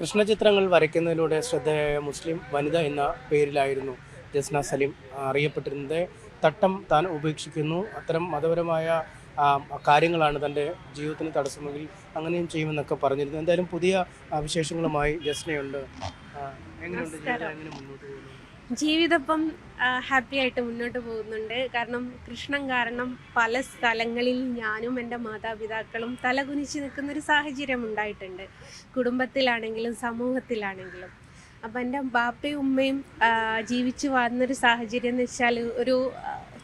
കൃഷ്ണചിത്രങ്ങൾ വരയ്ക്കുന്നതിലൂടെ ശ്രദ്ധേയയായ മുസ്ലിം വനിത എന്ന പേരിലായിരുന്നു ജസ്ന സലീം അറിയപ്പെട്ടിരുന്നത്. തട്ടം താൻ ഉപേക്ഷിക്കുന്നു, അത്തരം മതപരമായ കാര്യങ്ങളാണ് തൻ്റെ ജീവിതത്തിന് തടസ്സമെങ്കിൽ അങ്ങനെയും ചെയ്യുമെന്നൊക്കെ പറഞ്ഞിരുന്നു. എന്തായാലും പുതിയ വിശേഷങ്ങളുമായി ജസ്നയുണ്ട്. എങ്ങനെയുണ്ട് ജീവിതം, എങ്ങനെ മുന്നോട്ട് പോകുന്നു? ജീവിതം ഹാപ്പി ആയിട്ട് മുന്നോട്ട് പോകുന്നുണ്ട്. കാരണം കൃഷ്ണൻ കാരണം പല സ്ഥലങ്ങളിൽ ഞാനും എൻ്റെ മാതാപിതാക്കളും തലകുനിച്ച് നിൽക്കുന്നൊരു സാഹചര്യം ഉണ്ടായിട്ടുണ്ട്, കുടുംബത്തിലാണെങ്കിലും സമൂഹത്തിലാണെങ്കിലും. അപ്പം എൻ്റെ ബാപ്പയും ഉമ്മയും ജീവിച്ചു വന്നൊരു സാഹചര്യം എന്ന് വെച്ചാൽ ഒരു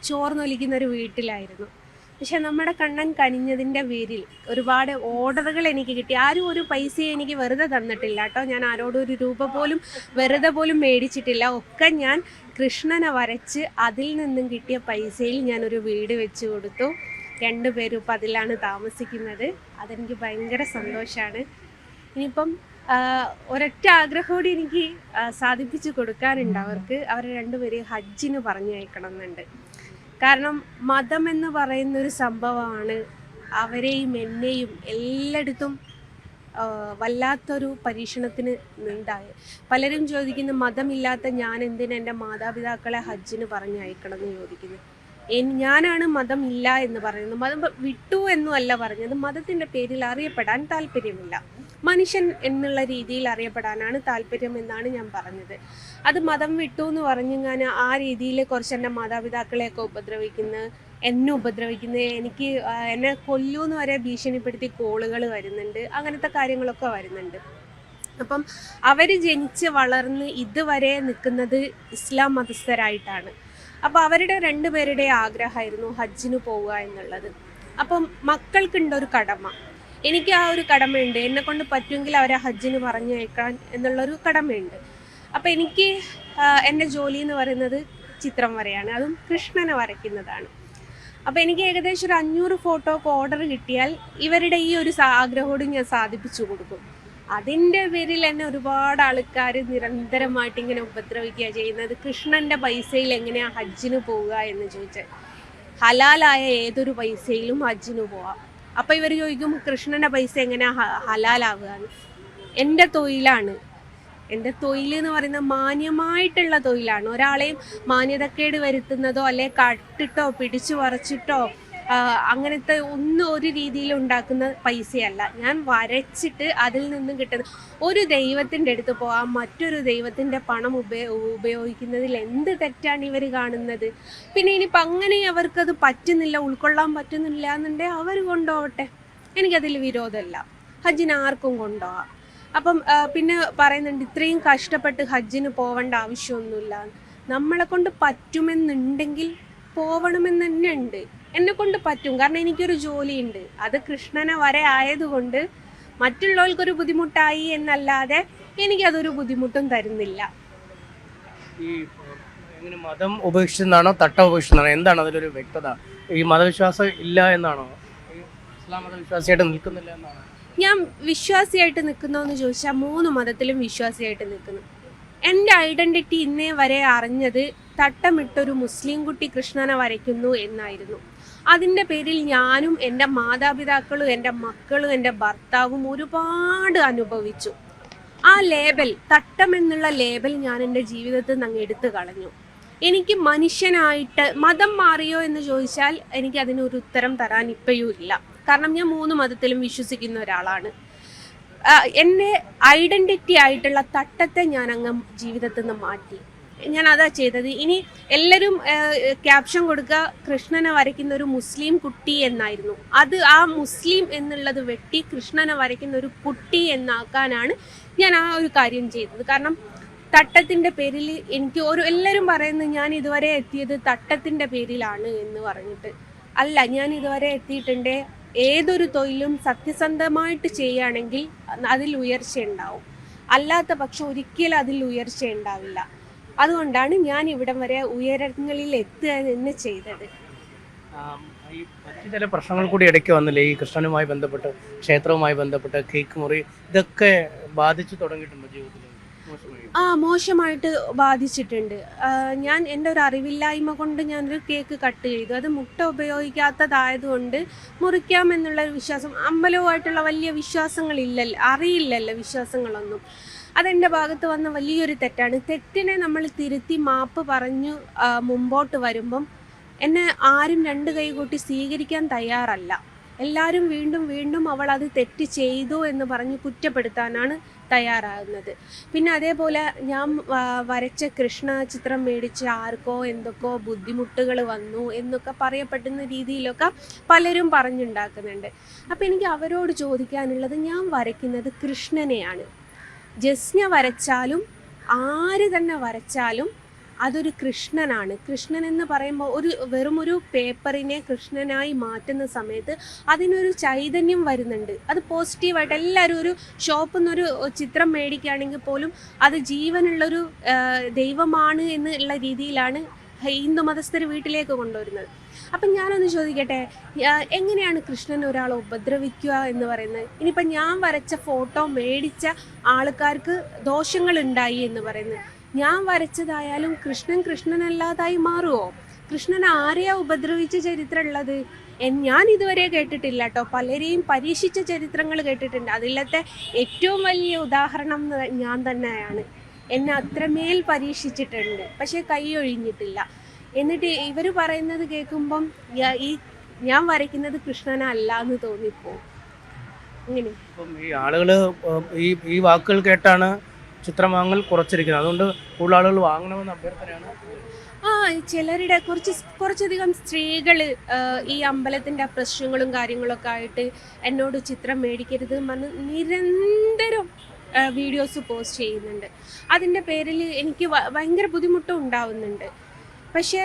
ചോർന്നൊലിക്കുന്നൊരു വീട്ടിലായിരുന്നു. പക്ഷെ നമ്മുടെ കണ്ണൻ കനിഞ്ഞതിൻ്റെ പേരിൽ ഒരുപാട് ഓർഡറുകൾ എനിക്ക് കിട്ടി. ആരും ഒരു പൈസ എനിക്ക് വെറുതെ തന്നിട്ടില്ല കേട്ടോ. ഞാൻ ആരോടും ഒരു രൂപ പോലും വെറുതെ പോലും മേടിച്ചിട്ടില്ല. ഒക്കെ ഞാൻ കൃഷ്ണനെ വരച്ച് അതിൽ നിന്നും കിട്ടിയ പൈസയിൽ ഞാനൊരു വീട് വെച്ച് കൊടുത്തു. 2 പേരും ഇപ്പം അതിലാണ് താമസിക്കുന്നത്. അതെനിക്ക് ഭയങ്കര സന്തോഷമാണ്. ഇനിയിപ്പം ഒരൊറ്റ ആഗ്രഹത്തോടെ എനിക്ക് സാധിപ്പിച്ച് കൊടുക്കാനുണ്ട് അവർക്ക്. അവർ 2 പേരെയും ഹജ്ജിന് പറഞ്ഞയക്കണം എന്നുണ്ട്. കാരണം മതം എന്ന് പറയുന്നൊരു സംഭവമാണ് അവരെയും എന്നെയും എല്ലായിടത്തും വല്ലാത്തൊരു പരീക്ഷണത്തിന് ഉണ്ടായത്. പലരും ചോദിക്കുന്നു, മതമില്ലാത്ത ഞാൻ എന്തിന് എൻ്റെ മാതാപിതാക്കളെ ഹജ്ജിന് പറഞ്ഞയക്കണം എന്ന് ചോദിക്കുന്നു. ഞാനാണ് മതം ഇല്ല എന്ന് പറയുന്നത്. മതം വിട്ടു എന്നും അല്ല പറഞ്ഞത്. മതത്തിൻ്റെ പേരിൽ അറിയപ്പെടാൻ താല്പര്യമില്ല, മനുഷ്യൻ എന്നുള്ള രീതിയിൽ അറിയപ്പെടാനാണ് താല്പര്യം എന്നാണ് ഞാൻ പറഞ്ഞത്. അത് മതം വിട്ടു എന്ന് പറഞ്ഞു ഞാൻ ആ രീതിയിൽ കുറച്ച് എൻ്റെ മാതാപിതാക്കളെയൊക്കെ ഉപദ്രവിക്കുന്നത്, എന്നെ ഉപദ്രവിക്കുന്നത്, എന്നെ കൊല്ലൂന്ന് വരെ ഭീഷണിപ്പെടുത്തി കോളുകൾ വരുന്നുണ്ട്. അങ്ങനത്തെ കാര്യങ്ങളൊക്കെ വരുന്നുണ്ട്. അപ്പം അവർ ജനിച്ച് വളർന്ന് ഇതുവരെ നിൽക്കുന്നത് ഇസ്ലാം മതസ്ഥരായിട്ടാണ്. അപ്പോൾ അവരുടെ 2 പേരുടെ ആഗ്രഹമായിരുന്നു ഹജ്ജിന് പോവുക എന്നുള്ളത്. അപ്പം മക്കൾക്കുണ്ടൊരു കടമ, എനിക്ക് ആ ഒരു കടമയുണ്ട്. എന്നെക്കൊണ്ട് പറ്റുമെങ്കിൽ അവരെ ഹജ്ജിന് പറഞ്ഞയക്കാൻ എന്നുള്ളൊരു കടമയുണ്ട്. അപ്പോൾ എനിക്ക് എൻ്റെ ജോലി എന്ന് പറയുന്നത് ചിത്രം വരെയാണ്, അതും കൃഷ്ണനെ വരയ്ക്കുന്നതാണ്. അപ്പോൾ എനിക്ക് ഏകദേശം ഒരു 500 ഫോട്ടോക്ക് ഓർഡർ കിട്ടിയാൽ ഇവരുടെ ഈ ഒരു ആഗ്രഹത്തോട് ഞാൻ സാധിപ്പിച്ചു കൊടുക്കും. അതിൻ്റെ പേരിൽ എന്നെ ഒരുപാട് ആൾക്കാർ നിരന്തരമായിട്ട് ഇങ്ങനെ ഉപദ്രവിക്കുക ചെയ്യുന്നത്. കൃഷ്ണൻ്റെ പൈസയിൽ എങ്ങനെയാണ് ഹജ്ജിന് പോവുക എന്ന് ചോദിച്ചാൽ, ഹലാലായ ഏതൊരു പൈസയിലും ഹജ്ജിന് പോവാം. അപ്പോൾ ഇവർ ചോദിക്കും, കൃഷ്ണൻ്റെ പൈസ എങ്ങനെയാണ് ഹലാലാവുക എന്ന്. എൻ്റെ തൊഴിലാണ്. എൻ്റെ തൊഴിൽ എന്ന് പറയുന്നത് മാന്യമായിട്ടുള്ള തൊഴിലാണ്. ഒരാളെയും മാന്യതക്കേട് വരുത്തുന്നതോ അല്ലെ കട്ടിട്ടോ പിടിച്ചു പറിച്ചിട്ടോ അങ്ങനത്തെ ഒന്നും ഒരു രീതിയിൽ ഉണ്ടാക്കുന്ന പൈസയല്ല. ഞാൻ വരച്ചിട്ട് അതിൽ നിന്നും കിട്ടുന്ന ഒരു ദൈവത്തിൻ്റെ അടുത്ത് പോകാം, മറ്റൊരു ദൈവത്തിൻ്റെ പണം ഉപയോഗിക്കുന്നതിൽ എന്ത് തെറ്റാണ് ഇവർ കാണുന്നത്? പിന്നെ ഇനിയിപ്പോൾ അങ്ങനെ അവർക്കത് പറ്റുന്നില്ല, ഉൾക്കൊള്ളാൻ പറ്റുന്നില്ല എന്നുണ്ടെങ്കിൽ അവർ കൊണ്ടുപോകട്ടെ, എനിക്കതിൽ വിരോധമല്ല. ഹജ്ജിന് ആർക്കും കൊണ്ടുപോകാം. അപ്പം പിന്നെ പറയുന്നുണ്ട് ഇത്രയും കഷ്ടപ്പെട്ട് ഹജ്ജിന് പോവേണ്ട ആവശ്യമൊന്നുമില്ല. നമ്മളെ കൊണ്ട് പറ്റുമെന്നുണ്ടെങ്കിൽ പോവണമെന്ന് തന്നെ ഉണ്ട്. എന്നെ കൊണ്ട് പറ്റും, കാരണം എനിക്കൊരു ജോലിയുണ്ട്. അത് കൃഷ്ണനെ വരെ ആയതുകൊണ്ട് മറ്റുള്ളവർക്കൊരു ബുദ്ധിമുട്ടായി എന്നല്ലാതെ എനിക്കതൊരു ബുദ്ധിമുട്ടും തരുന്നില്ല. ഈ എങ്ങനെ മതം ഉപേക്ഷിച്ചെന്നാണോ തട്ടം ഉപേക്ഷിച്ചെന്നാണോ, എന്താണ് അതിലൊരു വ്യക്തത? ഈ മതവിശ്വാസം ഇല്ല എന്നാണോ, ഇസ്ലാം മതവിശ്വാസിയായിട്ട് നിൽക്കുന്നില്ല എന്നാണോ? ഞാൻ വിശ്വാസിയായിട്ട് നിൽക്കുന്നതെന്ന് ചോദിച്ചാൽ 3 മതത്തിലും വിശ്വാസിയായിട്ട് നിൽക്കുന്നു. എൻ്റെ ഐഡൻറ്റിറ്റി ഇന്നേ വരെ അറിഞ്ഞത് തട്ടമിട്ടൊരു മുസ്ലിം കുട്ടി കൃഷ്ണനെ വരയ്ക്കുന്നു എന്നായിരുന്നു. അതിൻ്റെ പേരിൽ ഞാനും എൻ്റെ മാതാപിതാക്കളും എൻ്റെ മക്കളും എൻ്റെ ഭർത്താവും ഒരുപാട് അനുഭവിച്ചു. ആ ലേബൽ, തട്ടം എന്നുള്ള ലേബൽ ഞാൻ എൻ്റെ ജീവിതത്തിൽ നിന്ന് അങ്ങ് എടുത്തു കളഞ്ഞു. എനിക്ക് മനുഷ്യനായിട്ട് മതം മാറിയോ എന്ന് ചോദിച്ചാൽ എനിക്ക് അതിനൊരു ഉത്തരം തരാൻ ഇപ്പോഴും ഇല്ല. കാരണം ഞാൻ 3 മതത്തിലും വിശ്വസിക്കുന്ന ഒരാളാണ്. എൻ്റെ ഐഡൻറ്റിറ്റി ആയിട്ടുള്ള തട്ടത്തെ ഞാൻ അങ്ങ് ജീവിതത്തിൽ നിന്ന് മാറ്റി. ഞാൻ അതാ ചെയ്തത്. ഇനി എല്ലാവരും ക്യാപ്ഷൻ കൊടുക്കുക, കൃഷ്ണനെ വരയ്ക്കുന്ന ഒരു മുസ്ലിം കുട്ടി എന്നായിരുന്നു. അത് ആ മുസ്ലിം എന്നുള്ളത് വെട്ടി കൃഷ്ണനെ വരയ്ക്കുന്ന ഒരു കുട്ടി എന്നാക്കാനാണ് ഞാൻ ആ ഒരു കാര്യം ചെയ്തത്. കാരണം തട്ടത്തിൻ്റെ പേരിൽ എനിക്ക് എല്ലാവരും പറയുന്നത് ഞാൻ ഇതുവരെ എത്തിയത് തട്ടത്തിൻ്റെ പേരിലാണ് എന്ന് പറഞ്ഞിട്ട് അല്ല. ഞാൻ ഇതുവരെ എത്തിയിട്ടുണ്ട്. ഏതൊരു തൊഴിലും സത്യസന്ധമായിട്ട് ചെയ്യുകയാണെങ്കിൽ അതിൽ ഉയർച്ച ഉണ്ടാവും, അല്ലാത്ത പക്ഷം ഒരിക്കലും അതിൽ ഉയർച്ച ഉണ്ടാവില്ല. അതുകൊണ്ടാണ് ഞാൻ ഇവിടം വരെ ഉയരങ്ങളിൽ എത്തുക എന്ന് ചെയ്തത്. ഈ മറ്റു ചില പ്രശ്നങ്ങൾ കൂടി ഇടയ്ക്ക് വന്നില്ലേ, ഈ കൃഷ്ണനുമായി ബന്ധപ്പെട്ട്, ക്ഷേത്രവുമായി ബന്ധപ്പെട്ട് കേക്ക് മുറി, ഇതൊക്കെ ബാധിച്ചു തുടങ്ങിയിട്ടുണ്ടോ ജീവിതത്തിൽ? മോശമായിട്ട് ബാധിച്ചിട്ടുണ്ട്. ഞാൻ എൻ്റെ ഒരു അറിവില്ലായ്മ കൊണ്ട് ഞാനൊരു കേക്ക് കട്ട് ചെയ്തു. അത് മുട്ട ഉപയോഗിക്കാത്തതായതുകൊണ്ട് മുറിക്കാമെന്നുള്ളൊരു വിശ്വാസം, അമ്പലവുമായിട്ടുള്ള വലിയ വിശ്വാസങ്ങളില്ലല്ലോ, അറിയില്ലല്ലോ വിശ്വാസങ്ങളൊന്നും. അതെൻ്റെ ഭാഗത്ത് വന്ന വലിയൊരു തെറ്റാണ്. തെറ്റിനെ നമ്മൾ തിരുത്തി മാപ്പ് പറഞ്ഞു മുമ്പോട്ട് വരുമ്പം എന്നെ ആരും രണ്ട് കൈ കൂട്ടി സ്വീകരിക്കാൻ തയ്യാറല്ല. എല്ലാവരും വീണ്ടും വീണ്ടും അവൾ അത് തെറ്റ് ചെയ്തു എന്ന് പറഞ്ഞ് കുറ്റപ്പെടുത്താനാണ് തയ്യാറാകുന്നത്. പിന്നെ അതേപോലെ ഞാൻ വരച്ച കൃഷ്ണ ചിത്രം മേടിച്ച് ആർക്കോ എന്തൊക്കെയോ ബുദ്ധിമുട്ടുകൾ വന്നു എന്നൊക്കെ പറയപ്പെടുന്ന രീതിയിലൊക്കെ പലരും പറഞ്ഞുണ്ടാക്കുന്നുണ്ട്. അപ്പോൾ എനിക്ക് അവരോട് ചോദിക്കാനുള്ളത്, ഞാൻ വരയ്ക്കുന്നത് കൃഷ്ണനെയാണ്. ജസ്ന വരച്ചാലും ആര് തന്നെ വരച്ചാലും അതൊരു കൃഷ്ണനാണ്. കൃഷ്ണൻ എന്ന് പറയുമ്പോൾ വെറുമൊരു പേപ്പറിനെ കൃഷ്ണനായി മാറ്റുന്ന സമയത്ത് അതിനൊരു ചൈതന്യം വരുന്നുണ്ട്. അത് പോസിറ്റീവായിട്ട് എല്ലാവരും ഒരു ഷോപ്പിൽ നിന്നൊരു ചിത്രം മേടിക്കുകയാണെങ്കിൽ പോലും അത് ജീവനുള്ളൊരു ദൈവമാണ് എന്നുള്ള രീതിയിലാണ് ഹിന്ദു മതസ്ഥർ വീട്ടിലേക്ക് കൊണ്ടുവരുന്നത്. അപ്പം ഞാനൊന്ന് ചോദിക്കട്ടെ, എങ്ങനെയാണ് കൃഷ്ണൻ ഒരാളെ ഉപദ്രവിക്കുക എന്ന് പറയുന്നത്? ഇനിയിപ്പം ഞാൻ വരച്ച ഫോട്ടോ മേടിച്ച ആൾക്കാർക്ക് ദോഷങ്ങളുണ്ടായി എന്ന് പറയുന്നത്, ഞാൻ വരച്ചതായാലും കൃഷ്ണൻ കൃഷ്ണനല്ലാതായി മാറുമോ? കൃഷ്ണൻ ആരെയാ ഉപദ്രവിച്ച ചരിത്രം ഉള്ളത്? ഞാൻ ഇതുവരെ കേട്ടിട്ടില്ല കേട്ടോ. പലരെയും പരീക്ഷിച്ച ചരിത്രങ്ങൾ കേട്ടിട്ടുണ്ട്. അതിലത്തെ ഏറ്റവും വലിയ ഉദാഹരണം ഞാൻ തന്നെയാണ്. എന്നെ അത്രമേൽ പരീക്ഷിച്ചിട്ടുണ്ട്, പക്ഷേ കൈ ഒഴിഞ്ഞിട്ടില്ല. എന്നിട്ട് ഇവർ പറയുന്നത് കേൾക്കുമ്പം ഞാൻ വരയ്ക്കുന്നത് കൃഷ്ണനല്ല എന്ന് തോന്നിപ്പോവും. ഇങ്ങനെ ഈ ആളുകൾ ഈ വാക്കുകൾ കേട്ടാണ് ചിത്രം വാങ്ങൽ കുറച്ചിരിക്കുന്നത്. അതുകൊണ്ട് കൂടുതൽ ആളുകൾ വാങ്ങണമെന്ന് അഭ്യർത്ഥനയാണ്. ചിലരുടെ കുറച്ചധികം സ്ത്രീകൾ ഈ അമ്പലത്തിൻ്റെ പ്രശ്നങ്ങളും കാര്യങ്ങളൊക്കെ ആയിട്ട് എന്നോട് ചിത്രം മേടിക്കരുത് പറഞ്ഞ് നിരന്തരം വീഡിയോസ് പോസ്റ്റ് ചെയ്യുന്നുണ്ട്. അതിൻ്റെ പേരിൽ എനിക്ക് ഭയങ്കര ബുദ്ധിമുട്ടും ഉണ്ടാവുന്നുണ്ട്. പക്ഷേ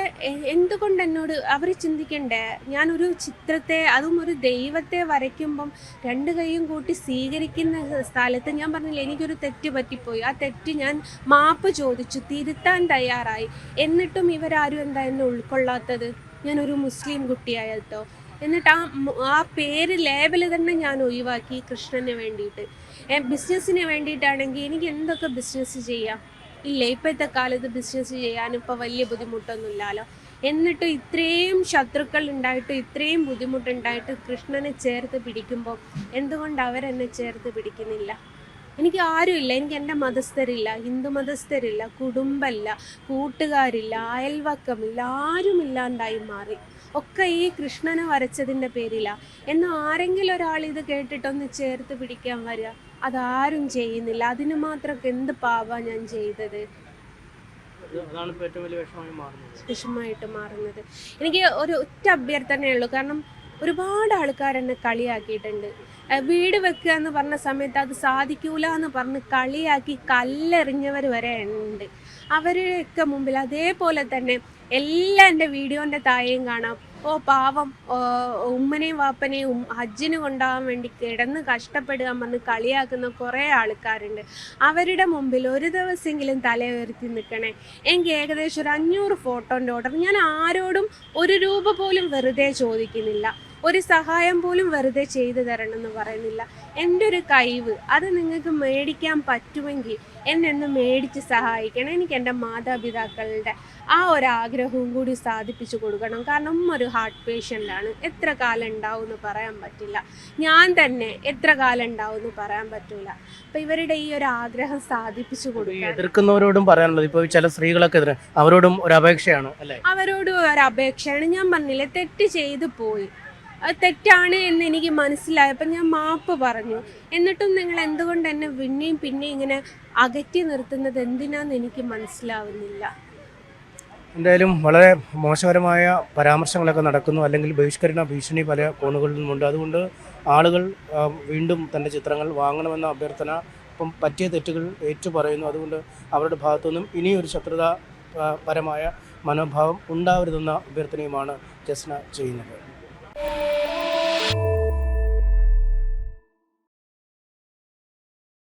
എന്തുകൊണ്ട് എന്നോട് അവർ ചിന്തിക്കണ്ടേ, ഞാനൊരു ചിത്രത്തെ, അതും ഒരു ദൈവത്തെ വരയ്ക്കുമ്പം രണ്ട് കൈയും കൂട്ടി സ്വീകരിക്കുന്ന സ്ഥലത്ത് ഞാൻ പറഞ്ഞില്ല, എനിക്കൊരു തെറ്റ് പറ്റിപ്പോയി. ആ തെറ്റ് ഞാൻ മാപ്പ് ചോദിച്ചു, തിരുത്താൻ തയ്യാറായി. എന്നിട്ടും ഇവരാരും എന്താ എന്നെ ഉൾക്കൊള്ളാത്തത്? ഞാനൊരു മുസ്ലിം കുട്ടിയായിട്ടോ. എന്നിട്ട് ആ പേര് ലേബൽ തന്നെ ഞാൻ ഒഴിവാക്കി കൃഷ്ണന് വേണ്ടിയിട്ട്. ബിസിനസ്സിന് വേണ്ടിയിട്ടാണെങ്കിൽ എനിക്ക് എന്തൊക്കെ ബിസിനസ് ചെയ്യാം? ഇല്ല, ഇപ്പോഴത്തെ കാലത്ത് ബിസിനസ് ചെയ്യാൻ ഇപ്പോൾ വലിയ ബുദ്ധിമുട്ടൊന്നുമില്ലല്ലോ. എന്നിട്ട് ഇത്രയും ശത്രുക്കൾ ഉണ്ടായിട്ട്, ഇത്രയും ബുദ്ധിമുട്ടുണ്ടായിട്ട് കൃഷ്ണനെ ചേർത്ത് പിടിക്കുമ്പോൾ എന്തുകൊണ്ട് അവരെന്നെ ചേർത്ത് പിടിക്കുന്നില്ല? എനിക്ക് ആരുമില്ല, എനിക്ക് എൻ്റെ മതസ്ഥരില്ല, ഹിന്ദു മതസ്ഥരില്ല, കുടുംബമില്ല, കൂട്ടുകാരില്ല, അയൽവക്കമില്ല, ആരുമില്ലാണ്ടായി മാറി. ഒക്കെ ഈ കൃഷ്ണനെ വരച്ചതിൻ്റെ പേരിലാണ്. എന്നാൽ ആരെങ്കിലും ഒരാൾ ഇത് കേട്ടിട്ടൊന്ന് ചേർത്ത് പിടിക്കാൻ വരിക, അതാരും ചെയ്യുന്നില്ല. അതിന് മാത്രമൊക്കെ എന്ത് പാപമാണ് ഞാൻ ചെയ്തത്? വിഷമമായിട്ട് മാറുന്നത്. എനിക്ക് ഒരു ഒറ്റ അഭ്യർത്ഥനയേ ഉള്ളൂ. കാരണം ഒരുപാട് ആൾക്കാർ എന്നെ കളിയാക്കിയിട്ടുണ്ട്. വീട് വെക്കുക എന്ന് പറഞ്ഞ സമയത്ത് അത് സാധിക്കൂല എന്ന് പറഞ്ഞ് കളിയാക്കി കല്ലെറിഞ്ഞവർ വരെ ഉണ്ട്. അവരുടെയൊക്കെ മുമ്പിൽ അതേപോലെ തന്നെ എല്ലാം എൻ്റെ വീഡിയോൻ്റെ താഴെയും കാണാം. പാവം ഉമ്മനെയും വാപ്പനെയും ഹജ്ജിന് കൊണ്ടുപോകാൻ വേണ്ടി കിടന്ന് കഷ്ടപ്പെടുക പറഞ്ഞ് കളിയാക്കുന്ന കുറേ ആൾക്കാരുണ്ട്. അവരുടെ മുമ്പിൽ ഒരു ദിവസമെങ്കിലും തല ഉയർത്തി നിൽക്കണേ. എനിക്ക് ഏകദേശം ഒരു 500 ഫോട്ടോൻ്റെ ഓർഡർ. ഞാൻ ആരോടും ഒരു രൂപ പോലും വെറുതെ ചോദിക്കുന്നില്ല, ഒരു സഹായം പോലും വെറുതെ ചെയ്തു തരണം എന്ന് പറയുന്നില്ല. എൻ്റെ ഒരു കഴിവ് അത് നിങ്ങൾക്ക് മേടിക്കാൻ പറ്റുമെങ്കിൽ എന്നെ ഒന്ന് മേടിച്ച് സഹായിക്കണം. എനിക്ക് എൻ്റെ മാതാപിതാക്കളുടെ ആ ഒരു ആഗ്രഹവും കൂടി സാധിപ്പിച്ചു കൊടുക്കണം. കാരണം ഒരു ഹാർട്ട് പേഷ്യൻ്റാണ്. എത്ര കാലം ഉണ്ടാവും എന്ന് പറയാൻ പറ്റില്ല. ഞാൻ തന്നെ എത്ര കാലം ഉണ്ടാവും എന്ന് പറയാൻ പറ്റില്ല. അപ്പം ഇവരുടെ ഈ ഒരു ആഗ്രഹം സാധിപ്പിച്ചു കൊടുക്കുക. എതിർക്കുന്നവരോടും പറയാനുള്ളത്, ഇപ്പോൾ ചില സ്ത്രീകളൊക്കെ അവരോടും ഒരു അപേക്ഷയാണ് അല്ലേ? അവരോടും ഒരു അപേക്ഷയാണ്. ഞാൻ പറഞ്ഞില്ലേ, തെറ്റ് ചെയ്തു പോയി, തെറ്റാണ് എന്ന് എനിക്ക് മനസ്സിലായപ്പോൾ ഞാൻ മാപ്പ് പറഞ്ഞു. എന്നിട്ടും നിങ്ങൾ എന്തുകൊണ്ട് എന്നെ പിന്നെയും ഇങ്ങനെ അകറ്റി നിർത്തുന്നത് എന്തിനാന്ന് എനിക്ക് മനസ്സിലാവുന്നില്ല. എന്തായാലും വളരെ മോശകരമായ പരാമർശങ്ങളൊക്കെ നടക്കുന്നു, അല്ലെങ്കിൽ ബഹിഷ്കരണ ഭീഷണി പല കോണുകളിൽ നിന്നുണ്ട്. അതുകൊണ്ട് ആളുകൾ വീണ്ടും തൻ്റെ ചിത്രങ്ങൾ വാങ്ങണമെന്ന അഭ്യർത്ഥന, ഇപ്പം പറ്റിയ തെറ്റുകൾ ഏറ്റുപറയുന്നു. അതുകൊണ്ട് അവരുടെ ഭാഗത്തുനിന്നും ഇനിയൊരു ശത്രുതാപരമായ മനോഭാവം ഉണ്ടാവരുതെന്ന അഭ്യർത്ഥനയുമാണ് ജസ്ന ചെയ്യുന്നത്.